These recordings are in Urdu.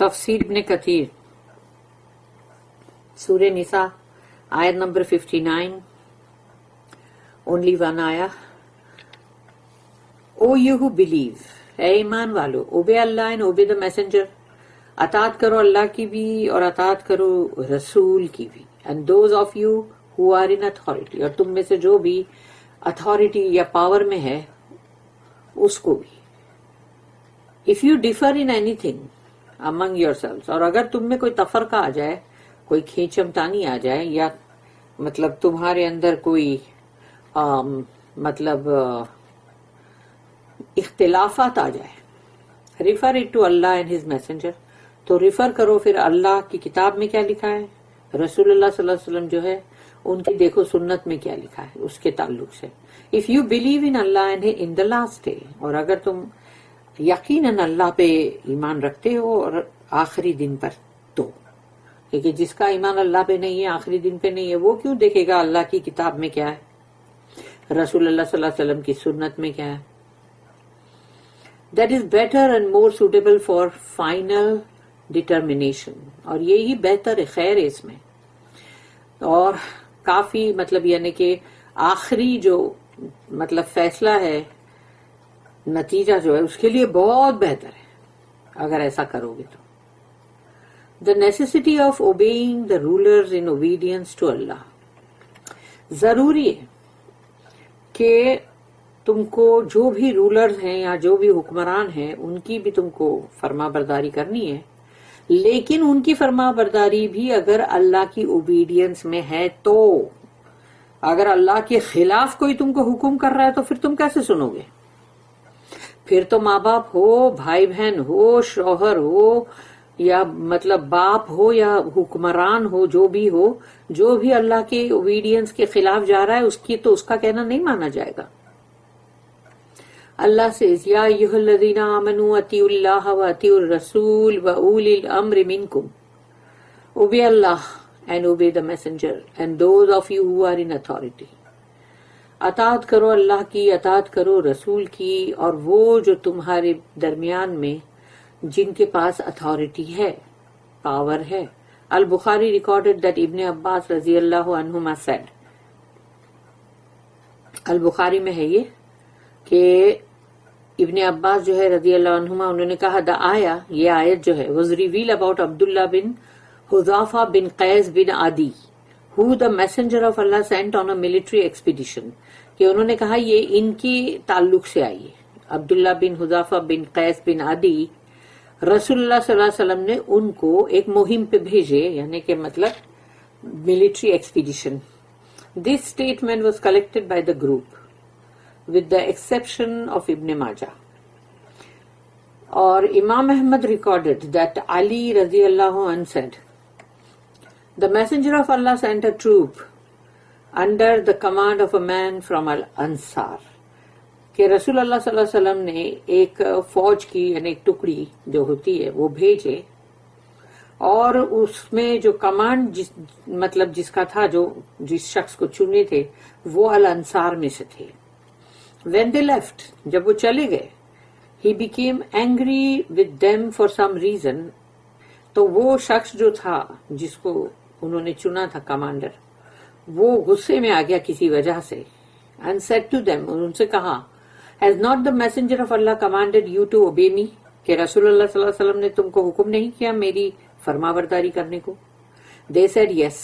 تفسیر ابن کثیر سورہ نساء آیت نمبر 59 only one آیا. O you who believe, اے ایمان والو, obey Allah and obey the messenger, اطاعت کرو اللہ کی بھی اور اطاعت کرو رسول کی بھی, and those of you who are in authority, اور تم میں سے جو بھی authority یا power میں ہے اس کو بھی. If you differ in anything among yourselves, اور اگر تم میں کوئی تفرقہ آ جائے, کوئی کھینچمتانی آ جائے, یا مطلب تمہارے اندر کوئی اختلافات آ جائے, ریفر اٹ ٹو اللہ اینڈ ہز میسنجر, تو ریفر کرو پھر اللہ کی کتاب میں کیا لکھا ہے, رسول اللہ صلی اللہ علیہ وسلم جو ہے ان کی دیکھو سنت میں کیا لکھا ہے اس کے تعلق سے. If you believe in Allah and in the last day, اور اگر تم یقیناً اللہ پہ ایمان رکھتے ہو اور آخری دن پر, تو کیونکہ جس کا ایمان اللہ پہ نہیں ہے, آخری دن پہ نہیں ہے, وہ کیوں دیکھے گا اللہ کی کتاب میں کیا ہے, رسول اللہ صلی اللہ علیہ وسلم کی سنت میں کیا ہے. That is better and more suitable for final determination, اور یہی بہتر ہے, خیر ہے اس میں, اور کافی یعنی کہ آخری جو فیصلہ ہے, نتیجہ جو ہے اس کے لیے بہت بہتر ہے اگر ایسا کرو گے تو. The necessity of obeying the rulers in obedience to Allah, ضروری ہے کہ تم کو جو بھی رولرز ہیں یا جو بھی حکمران ہیں ان کی بھی تم کو فرما برداری کرنی ہے, لیکن ان کی فرما برداری بھی اگر اللہ کی اوبیڈینس میں ہے تو. اگر اللہ کے خلاف کوئی تم کو حکم کر رہا ہے تو پھر تم کیسے سنو گے؟ پھر تو ماں باپ ہو, بھائی بہن ہو, شوہر ہو, یا باپ ہو یا حکمران ہو, جو بھی اللہ کے اوبیڈینس کے خلاف جا رہا ہے, اس کا کہنا نہیں مانا جائے گا. اللہ سے یا ایھا الذین آمنوا اطیعوا اللہ واطیعوا الرسول واولی الامر منکم, obey Allah and obey the messenger and those of you who are in authority. اطاعت کرو اللہ کی, اطاعت کرو رسول کی, اور وہ جو تمہارے درمیان میں جن کے پاس اتھارٹی ہے, پاور ہے. البخاری ریکارڈڈ that ابن عباس رضی اللہ عنہما said, البخاری میں ہے یہ کہ ابن عباس جو ہے رضی اللہ عنہما, انہوں نے کہا دا آیا, یہ آیت جو ہے was revealed about Abdullah bin حذافہ bin Qais bin Adi who the messenger of Allah sent on a military expedition, کہ انہوں نے کہا یہ ان کی تعلق سے آئی ہے. عبداللہ بن حذافہ بن قیس بن عدی, رسول اللہ صلی اللہ علیہ وسلم نے ان کو ایک مہم پہ بھیجے, یعنی کہ military expedition. This statement was collected by the group with the exception of Ibn Majah. اور امام احمد recorded that Ali رضی اللہ عنہ said, the messenger of Allah sent a troop under the command of a man from Al-Ansar, کہ رسول اللہ صلی اللہ علیہ وسلم نے ایک فوج کی یعنی ایک ٹکڑی جو ہوتی ہے وہ بھیجے, اور اس میں جو کمانڈ جس کا تھا, جو جس شخص کو چنے تھے وہ الانصار میں سے تھے. When they left, جب وہ چلے گئے, he became angry with them for some reason, تو وہ شخص جو تھا جس کو انہوں نے چنا تھا کمانڈر, وہ غصے میں آ گیا کسی وجہ سے, and said to them, ان سے کہا, has not the messenger of Allah commanded you to obey me, کہ رسول اللہ صلی اللہ علیہ وسلم نے تم کو حکم نہیں کیا میری فرما برداری کرنے کو؟ They said yes,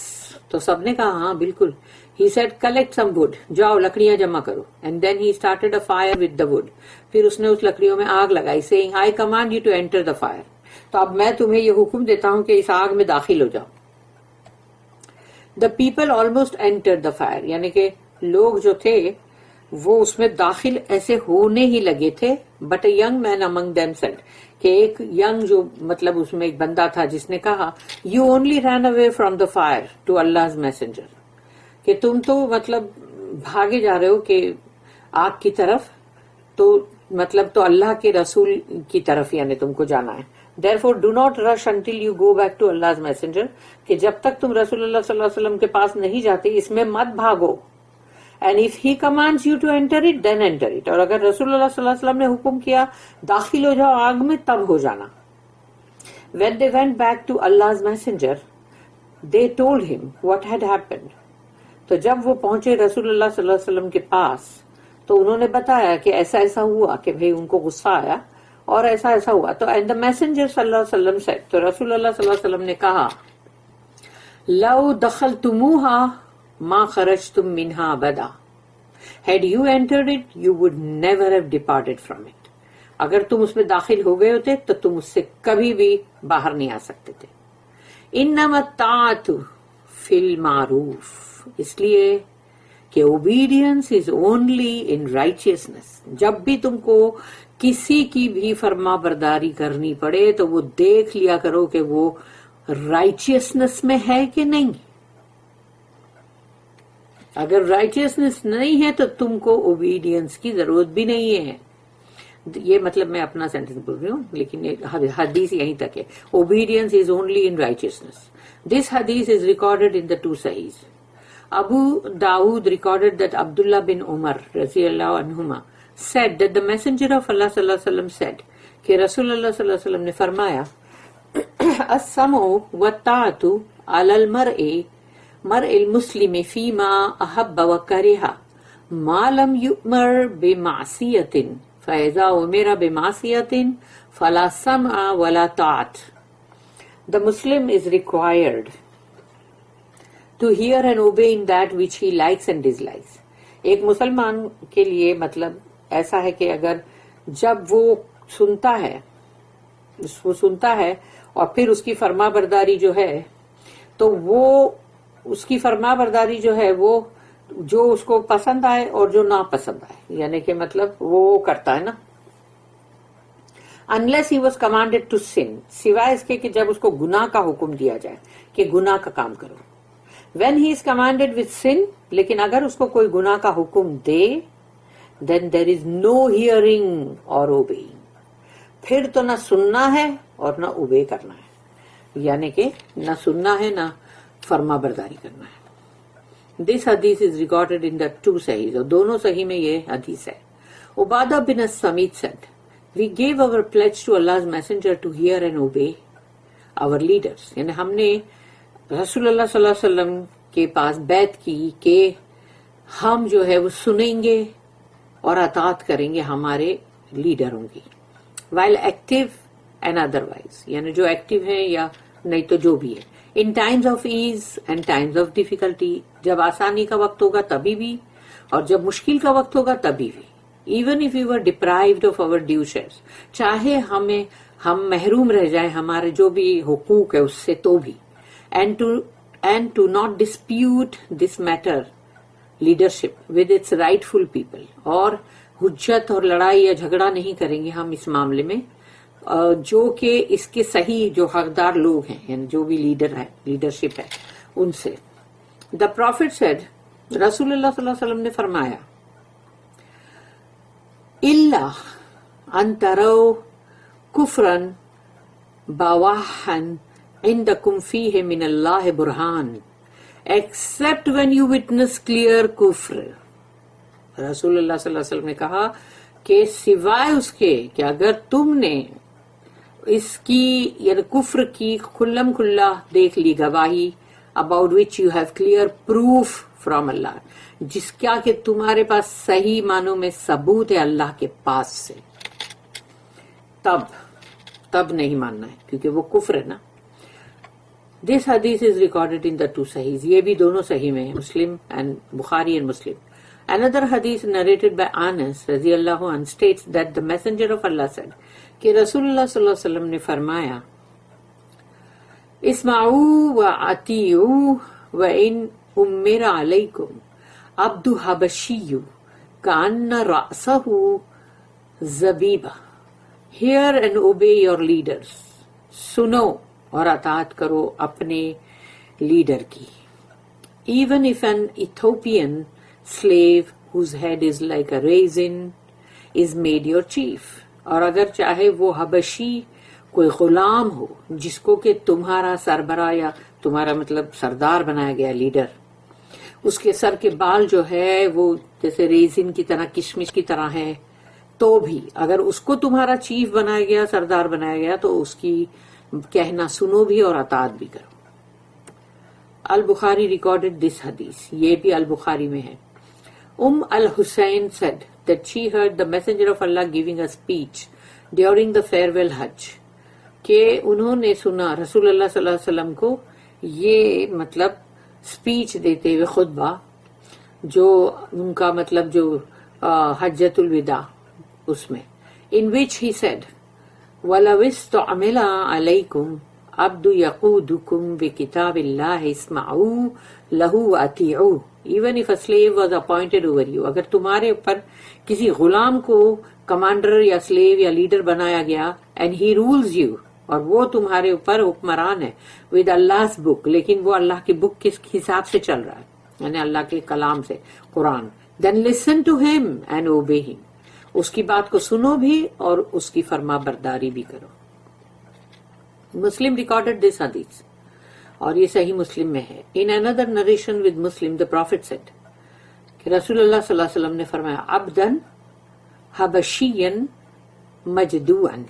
تو سب نے کہا ہاں بالکل. He said collect some wood, جاؤ لکڑیاں جمع کرو, and then he started a fire with the wood, پھر اس نے اس لکڑیوں میں آگ لگائی, saying I command you to enter the fire, تو اب میں تمہیں یہ حکم دیتا ہوں کہ اس آگ میں داخل ہو جاؤ. The people almost entered the fire, یعنی کہ لوگ جو تھے وہ اس میں داخل ایسے ہونے ہی لگے تھے. But a young man among them said, کہ ایک ینگ جو اس میں ایک بندہ تھا جس نے کہا, you only ran away from the fire to Allah's messenger, کہ تم تو بھاگے جا رہے ہو کہ آگ کی طرف, تو اللہ کے رسول کی طرف یعنی تم کو جانا ہے. Therefore do not rush until you go back to Allah's messenger, کہ جب تک تم رسول اللہ صلی اللہ علیہ وسلم کے پاس نہیں جاتے اس میں مت بھاگو. And if he commands you to enter it, then enter it, اور اگر رسول اللہ صلی اللہ علیہ وسلم نے حکم کیا داخل ہو جاؤ آگ میں, تب ہو جانا. When they went back to Allah's messenger, they told him what had happened. تو جب وہ پہنچے رسول اللہ صلی اللہ علیہ وسلم کے پاس تو انہوں نے بتایا کہ ایسا ایسا ہوا کہ بھئی ان کو غصہ آیا اور ایسا ایسا ہوا. تو and the messenger صلی اللہ علیہ وسلم said, تو رسول اللہ صلی اللہ علیہ وسلم نے کہا لو دخلتموها ما خرجتم منها ابدا. Had you entered it, you would never have departed from it. اگر تم اس میں داخل ہو گئے ہوتے تو تم اس سے کبھی بھی باہر نہیں آ سکتے تھے. انما الطاعۃ فی المعروف، اس لیے کہ obedience is only in righteousness. جب بھی تم کو کسی کی بھی فرما برداری کرنی پڑے تو وہ دیکھ لیا کرو کہ وہ righteousness میں ہے کہ نہیں. اگر righteousness نہیں ہے تو تم کو obedience کی ضرورت بھی نہیں ہے. یہ مطلب میں اپنا سینٹنس بول رہی ہوں لیکن حدیث یہیں تک ہے. Obedience is only in righteousness. This hadith is recorded in the two Sahihs. Abu Dawood recorded that Abdullah bin Umar radiyallahu anhuma said that the messenger of Allah sallallahu alaihi wasallam said کہ رسول اللہ صلی اللہ علیہ وسلم نے فرمایا السمع والطاعة على المرء مرء المسلم فيما أحب وكره ما لم يؤمر بمعصية فإذا أمر بمعصية فلا سمع ولا طاعة. The Muslim is required to hear and obey in that which he likes and dislikes. ایک مسلمان کے لیے مطلب ایسا ہے کہ اگر جب وہ سنتا ہے اور پھر اس کی فرما برداری جو ہے تو وہ اس کی فرما برداری جو ہے وہ جو اس کو پسند آئے اور جو ناپسند آئے، یعنی کہ مطلب وہ کرتا ہے نا. unless he was commanded to sin، سوائے اس کے کہ جب اس کو گناہ کا حکم دیا جائے کہ گناہ کا کام کرو. when he is commanded with sin، لیکن اگر اس کو کوئی گناہ کا حکم دے then there is no hearing or obeying، پھر تو نہ سننا ہے اور نہ اوبے کرنا ہے، یعنی کہ نہ سننا ہے نہ فرما برداری کرنا ہے. This hadith is recorded in the two Sahihs، اور دونوں صحیح میں یہ حدیث ہے. عبادہ بن الصامت said we gave our pledge to Allah's messenger to hear and obey our leaders، یعنی ہم نے رسول اللہ صلی اللہ علیہ وسلم کے پاس بیعت کی کہ ہم جو ہے وہ سنیں گے اور اطاعت کریں گے ہمارے لیڈروں کی. while active and otherwise، یعنی جو ایکٹیو ہیں یا نہیں تو جو بھی ہے. in times of ease and times of difficulty، جب آسانی کا وقت ہوگا تبھی بھی اور جب مشکل کا وقت ہوگا تبھی بھی. even if we were deprived of our due shares، چاہے ہم محروم رہ جائیں ہمارے جو بھی حقوق ہے اس سے تو بھی. and to not dispute this matter leadership with its rightful people، اور حجت اور لڑائی یا جھگڑا نہیں کریں گے ہم اس معاملے میں جو کہ اس کے صحیح جو حقدار لوگ ہیں یعنی جو بھی لیڈرشپ ہے ان سے. The Prophet said، رسول اللہ صلی اللہ علیہ وسلم نے فرمایا الا ان تروا کفرا بواحا عندکم فیہ من اللہ برہان، except when you witness clear کفر. رسول اللہ صلی اللہ علیہ وسلم نے کہا کہ سوائے اس کے کہ اگر تم نے اس کی یعنی کفر کی کھلم کھلا دیکھ لی گواہی about which you have clear proof from اللہ، جس کیا کہ تمہارے پاس صحیح معنوں میں ثبوت ہے اللہ کے پاس سے، تب نہیں ماننا ہے کیونکہ وہ کفر ہے نا. This hadith is recorded in the two Sahihs، یہ بھی دونوں صحیح میں ہیں، مسلم and Bukhari and Muslim. Another hadith narrated by Anas radiyallahu anhu states that the messenger of Allah said کہ رسول اللہ صلی اللہ علیہ وسلم نے فرمایا اسمعوا وَأَطِيعُوا وَإِنْ أُمِّرَ عَلَيْكُمْ عَبْدُ حَبَشِيُّ كَأَنَّ رَأْسَهُ زَبِيبَةٌ. Hear and obey your leaders، سنو اور اطاعت کرو اپنے لیڈر کی. Even if an Ethiopian slave whose head is like a raisin is made your chief، اور اگر چاہے وہ حبشی کوئی غلام ہو جس کو کہ تمہارا سربراہ یا تمہارا مطلب سردار بنایا گیا لیڈر، اس کے سر کے بال جو ہے وہ جیسے ریزن کی طرح کشمش کی طرح ہے، تو بھی اگر اس کو تمہارا چیف بنایا گیا سردار بنایا گیا تو اس کی کہنا سنو بھی اور اطاعت بھی کرو. البخاری ریکارڈڈ دس حدیث، یہ بھی البخاری میں ہے. الحسین said that she heard the messenger of Allah giving a speech during the farewell Hajj، کہ انہوں نے سنا رسول اللہ صلی اللہ علیہ وسلم کو یہ مطلب اسپیچ دیتے ہوئے خطبہ، جو ان کا مطلب جو حجۃ الوداع اس میں، in which he said وَلَوِ اسْتُعْمِلَ عَلَيْكُمْ عَبْدُ يَقُودُكُمْ بِكِتَابِ اللَّهِ اسْمَعُوا لَهُ وَأَطِيعُوا even if a slave was appointed over you، اگر تمہارے اوپر کسی غلام کو کمانڈر یا سلیو یا لیڈر بنایا گیا and he rules you، اور وہ تمہارے اوپر حکمران ہے with Allah's book، لیکن وہ اللہ کی بک کس حساب سے چل رہا ہے، یعنی اللہ کے کلام سے، قرآن، then listen to him and obey him، اس کی بات کو سنو بھی اور اس کی فرما برداری بھی کرو. مسلم ریکارڈڈ دس حدیث، اور یہ صحیح مسلم میں ہے. ان another narration with Muslim the Prophet said کہ رسول اللہ صلی اللہ علیہ وسلم نے فرمایا عبدن حبشین مجدوعن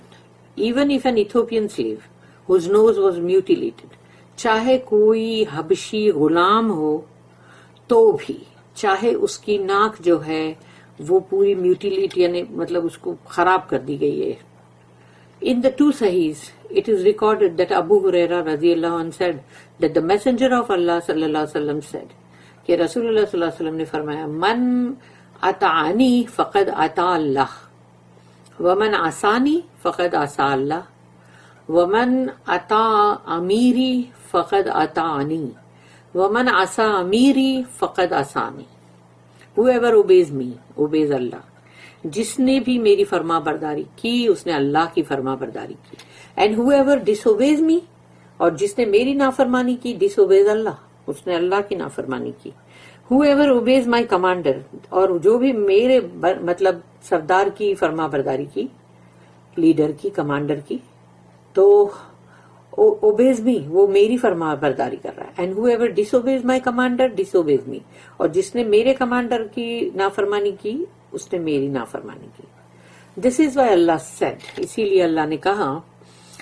even if an Ethiopian slave whose nose was mutilated، چاہے کوئی حبشی غلام ہو تو بھی، چاہے اس کی ناک جو ہے وہ پوری میوٹیلیٹ یعنی مطلب اس کو خراب کر دی گئی ہے. In the two Sahihs, it is recorded that Abu Huraira radiyallahu anhu said that the messenger of Allah sallallahu alaihi wasallam said کہ رسول اللہ صلی اللہ علیہ وسلم نے فرمایا من اطاعنی فقد اطاع اللہ ومن عصانی فقد عصا اللہ ومن اطاع امیری فقد اطاعنی ومن عصا امیری فقد عصانی. Whoever obeys me obeys Allah، جس نے بھی میری فرما برداری کی اس نے اللہ کی فرما برداری کی. اینڈ whoever disobeys me، اور جس نے میری نافرمانی کی disobeys اللہ، اس نے اللہ کی نافرمانی کی. whoever obeys my commander، اور جو بھی میرے مطلب سردار کی فرما برداری کی، لیڈر کی، کمانڈر کی، تو obeys me، وہ میری فرما برداری کر رہا ہے. And whoever disobeys my commander disobeys me، اور جس نے میرے کمانڈر کی نافرمانی کی اس نے میری نافرمانی کی. دس از وائی اللہ سیڈ، اسی لیے اللہ نے کہا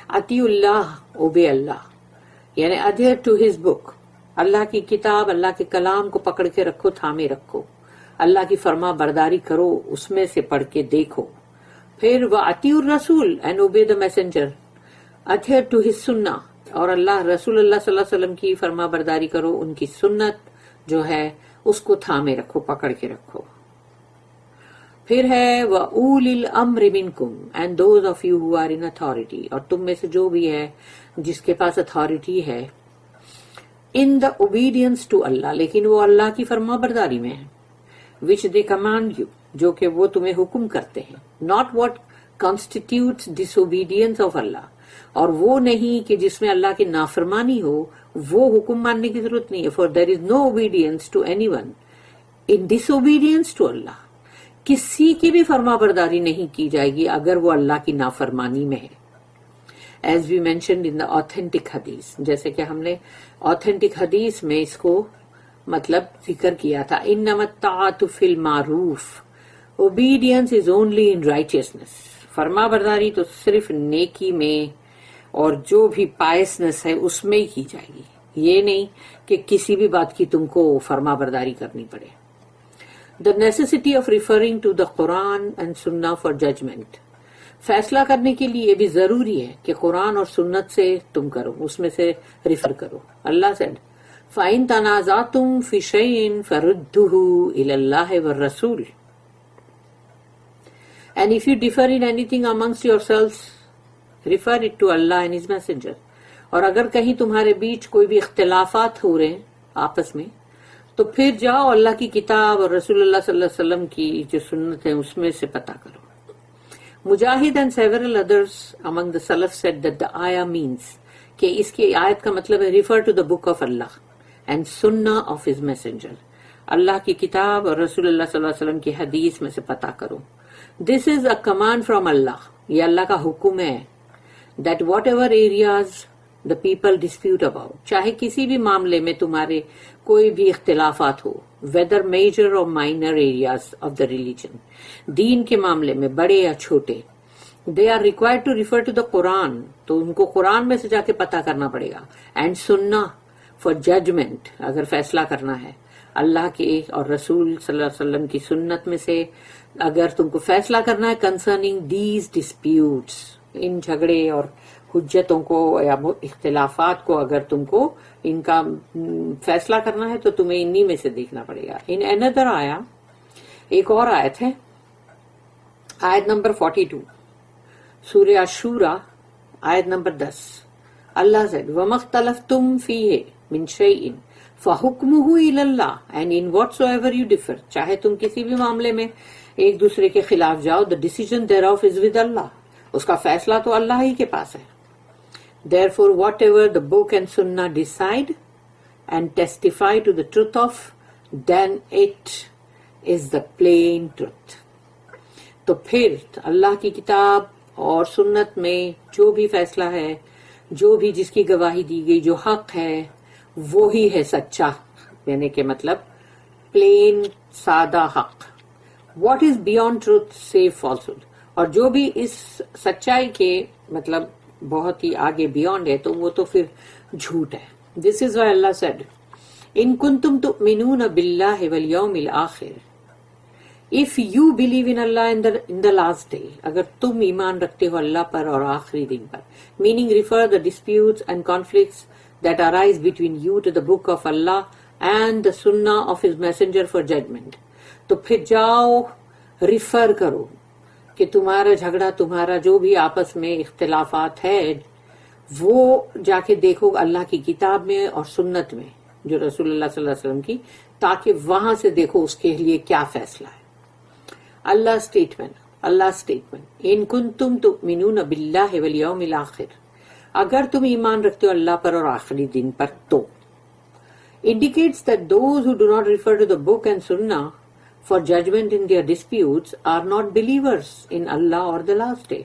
اطیع اللہ، اوبے اللہ، یعنی adhere to his book، اللہ کی کتاب، اللہ کے کلام کو پکڑ کے رکھو، تھامے رکھو، اللہ کی فرما برداری کرو، اس میں سے پڑھ کے دیکھو. پھر وَأَطِيعُوا الرَّسُولَ and obey the messenger، adhere to his sunnah، اور اللہ رسول اللہ صلی اللہ علیہ وسلم کی فرما برداری کرو، ان کی سنت جو ہے اس کو تھامے رکھو، پکڑ کے رکھو. پھر ہے وَأُولِي الْأَمْرِ مِنْكُمْ and those of you who are in authority، اور تم میں سے جو بھی ہے جس کے پاس اتھارٹی ہے، in the obedience to اللہ، لیکن وہ اللہ کی فرما برداری میں ہے، which they command you، جو کہ وہ تمہیں حکم کرتے ہیں، not what constitutes disobedience of اللہ، اور وہ نہیں کہ جس میں اللہ کی نافرمانی ہو، وہ حکم ماننے کی ضرورت نہیں ہے. for there is no obedience to anyone in disobedience to اللہ، کسی کی بھی فرما برداری نہیں کی جائے گی اگر وہ اللہ کی نافرمانی میں ہے. As we mentioned in the authentic حدیث، جیسے کہ ہم نے آتھینٹک حدیث میں اس کو مطلب ذکر کیا تھا، انما الطاعۃ فی المعروف، obedience is only in righteousness, فرما برداری تو صرف نیکی میں اور جو بھی پائسنس ہے اس میں ہی کی جائے گی، یہ نہیں کہ کسی بھی بات کی تم کو فرما برداری کرنی پڑے. The necessity of referring to the Quran and Sunnah for judgment، فیصلہ کرنے کے لیے یہ بھی ضروری ہے کہ قرآن اور سنت سے تم کرو، اس میں سے ریفر کرو. اللہ said فَإِن تَنَازَعْتُمْ فِي شَيْءٍ فَرُدُّوهُ إِلَى اللَّهِ وَالرَّسُولِ، and if you differ in anything amongst yourselves refer it to Allah and His Messenger. اور اگر کہیں تمہارے بیچ کوئی بھی اختلافات ہو رہے ہیں آپس میں تو پھر جاؤ اللہ کی کتاب اور رسول اللہ صلی اللہ علیہ وسلم کی جو سنت ہے اس میں سے پتہ کرو. مجاہد and several others among the Salaf said that the ayah means کہ اس کی آیت کا مطلب ہے refer to the book of Allah and sunnah of his messenger، اللہ کی کتاب اور رسول اللہ صلی اللہ علیہ وسلم کی حدیث میں سے پتہ کرو. This is a command from Allah، یہ اللہ کا حکم ہے، that whatever areas the people dispute about، چاہے کسی بھی معاملے میں تمہارے کوئی بھی اختلافات ہو، whether major or minor areas of the religion، دین کے معاملے میں بڑے یا چھوٹے، they are required to refer to the Quran. تو ان کو قرآن میں سے جا کے پتہ کرنا پڑے گا. And Sunnah for judgment, اگر فیصلہ کرنا ہے اللہ کے اور رسول صلی اللہ علیہ وسلم کی سنت میں سے اگر تم کو فیصلہ کرنا ہے concerning these disputes, ان جھگڑے اور حجتوں کو یا اختلافات کو اگر تم کو ان کا فیصلہ کرنا ہے تو تمہیں انہی میں سے دیکھنا پڑے گا. ان another آیا ایک اور آیت ہے, آیت نمبر 42 سورہ الشورى آیت نمبر 10. اللہ said وَمَا اخْتَلَفْتُمْ فِيهِ مِنْ شَيْءٍ فَحُكْمُهُ إِلَى اللَّهِ, and in whatsoever you differ, چاہے تم کسی بھی معاملے میں ایک دوسرے کے خلاف جاؤ, the decision thereof is with Allah, اس کا فیصلہ تو اللہ ہی کے پاس ہے. Therefore whatever the book and sunnah decide and testify to the truth of, then it is the plain truth. تو پھر اللہ کی کتاب اور سنت میں جو بھی فیصلہ ہے, جو بھی جس کی گواہی دی گئی, جو حق ہے وہی ہے سچا, یعنی کہ مطلب پلین سادہ حق. What is beyond truth save falsehood, اور جو بھی اس سچائی کے مطلب بہت ہی آگے بیونڈ ہے تو وہ تو پھر جھوٹ ہے. دس is why Allah said in کنتم تؤمنون باللہ والیوم الآخر, if you believe in Allah in the last day, اگر تم ایمان رکھتے ہو اللہ پر اور آخری دن پر, meaning refer the disputes and conflicts that arise between you to the book of Allah and the sunnah of his messenger for judgment. تو پھر جاؤ ریفر کرو کہ تمہارا جھگڑا, تمہارا جو بھی آپس میں اختلافات ہے وہ جا کے دیکھو اللہ کی کتاب میں اور سنت میں جو رسول اللہ صلی اللہ علیہ وسلم کی, تاکہ وہاں سے دیکھو اس کے لیے کیا فیصلہ ہے. اللہ اسٹیٹمنٹ ان کنتم تؤمنون باللہ والیوم الآخر, اگر تم ایمان رکھتے ہو اللہ پر اور آخری دن پر, تو indicates that those who do not refer to the book and sunnah for judgment in their disputes are not believers in Allah or the last day.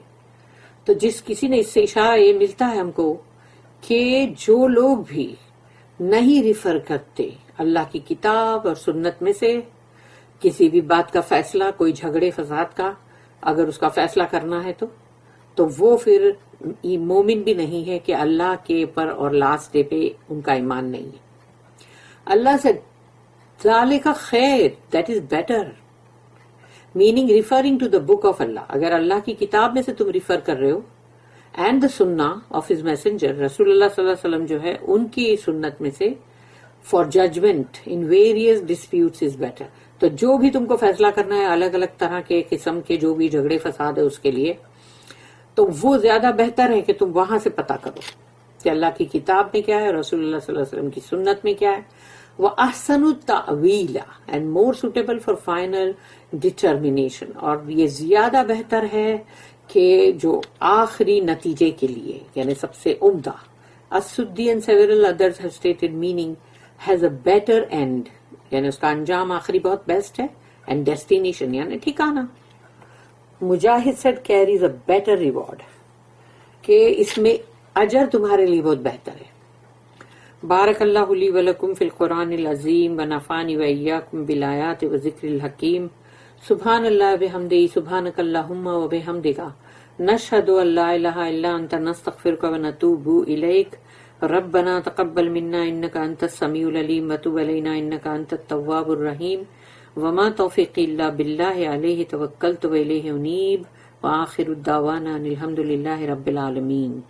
تو جس کسی نے اس سے اشارہ یہ ملتا ہے ہم کو کہ جو لوگ بھی نہیں ریفر کرتے اللہ کی کتاب اور سنت میں سے کسی بھی بات کا فیصلہ, کوئی جھگڑے فساد کا اگر اس کا فیصلہ کرنا ہے تو وہ پھر مومن بھی نہیں ہے کہ اللہ کے پر اور لاسٹ ڈے پہ ان کا ایمان نہیں ہے. اللہ سے ذالک خیر, that is better, meaning referring to the book of Allah, اگر اللہ کی کتاب میں سے تم ریفر کر رہے ہو, اینڈ دا سنہ آف ہز میسنجر, رسول اللہ صلی اللہ علیہ وسلم جو ہے ان کی سنت میں سے, for judgement in various disputes is better. تو جو بھی تم کو فیصلہ کرنا ہے الگ الگ طرح کے قسم کے جو بھی جھگڑے فساد ہے اس کے لیے, تو وہ زیادہ بہتر ہے کہ تم وہاں سے پتہ کرو کہ اللہ کی کتاب میں کیا ہے, رسول اللہ صلی اللہ علیہ وسلم کی سنت میں کیا ہے. وَأَحْسَنُ التَّأْوِيلَ, and more suitable for final determination, اور یہ زیادہ بہتر ہے کہ جو آخری نتیجے کے لیے, یعنی سب سے عمدہ. السدی and several others have stated meaning has a better end, یعنی اس کا انجام آخری بہت بیسٹ ہے, and destination یعنی ٹھکانہ. مجاہد said carries a better reward, کہ اس میں اجر تمہارے لیے بہت بہتر ہے. بارک اللہ لی ولکم فی القرآن العظیم ونفعنی وإیاکم بالآیات وذکر الحکیم. سبحان اللہ وبحمدہ, سبحانک اللہم وبحمدک, نشہد ان لا الہ الا انت, نستغفرک ونتوب الیک. ربنا تقبل منا انک انت السمیع العلیم وتب علینا انک انت التواب الرحیم. وما توفیقی الا باللہ علیہ توکلت والیہ انیب. وآخر الدعوانا ان الحمد للہ رب العالمین.